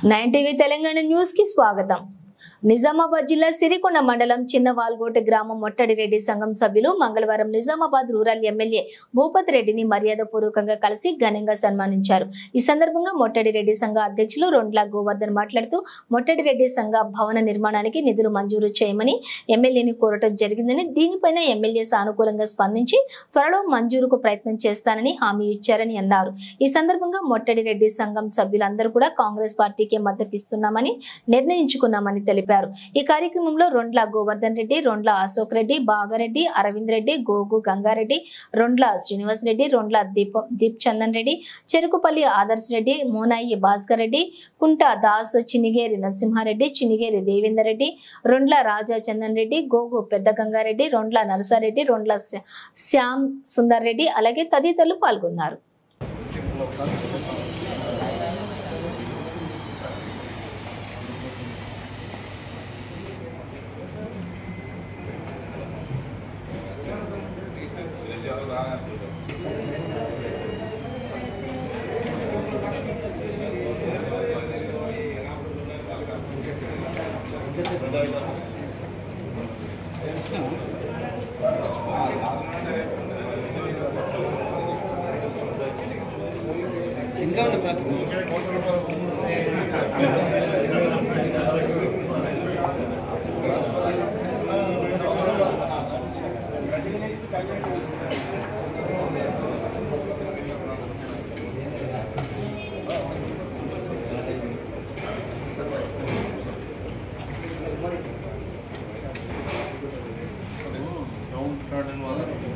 9 TV Telangana news కి స్వాగతం। నిజామాబాద్ జిల్లా సిరికొండ మండలం చిన్నవాల్గోట గ్రామం మొట్టడి రెడ్డి సంఘం సభ్యులు మంగళవారం నిజామాబాద్ రూరల్ ఎమ్మెల్యే భూపతి రెడ్డిని మర్యాదపూర్వకంగా కలిసి ఘనంగా సన్మానించారు। ఈ సందర్భంగా మొట్టడి రెడ్డి సంఘ అధ్యక్షులు రొండ్ల గోవర్ధన్ మాట్లాడుతూ మొట్టడి రెడ్డి సంఘ భవన నిర్మాణానికి నిధులు మంజూరు చేయమని ఎమ్మెల్యేని కోరటం జరిగిందని, దీనిపైన ఎమ్మెల్యే సానుకూలంగా స్పందించి త్వరలో మంజూరుకు ప్రయత్నం చేస్తానని హామీ ఇచ్చారని అన్నారు। ఈ సందర్భంగా మొట్టడి రెడ్డి సంఘం సభ్యులందరూ కూడా కాంగ్రెస్ పార్టీకి మద్దతు ఇస్తున్నామని నిర్ణయించుకున్నామని తెలిపారు। ఈ కార్యక్రమంలో రొండ్ల గోవర్ధన్ రెడ్డి, రొండ్ల అశోక్ రెడ్డి, బాగారెడ్డి, అరవింద్ రెడ్డి, గోగు గంగారెడ్డి, రొండ్ల శ్రీనివాస్ రెడ్డి, రొండ్ల దీప్ చందన్ రెడ్డి, చెరుకుపల్లి ఆదర్శ్ రెడ్డి, మోనాయి భాస్కర్ రెడ్డి, కుంట దాస్, చినిగేరి నరసింహారెడ్డి, చినిగేరి దేవేందర్ రెడ్డి, రొండ్ల రాజా చందన్ రెడ్డి, గోగు పెద్ద గంగారెడ్డి, రొండ్ల నరసారెడ్డి, రొండ్ల శ్యామ్ సుందర్ రెడ్డి అలాగే తదితరులు పాల్గొన్నారు। Don't turn in one.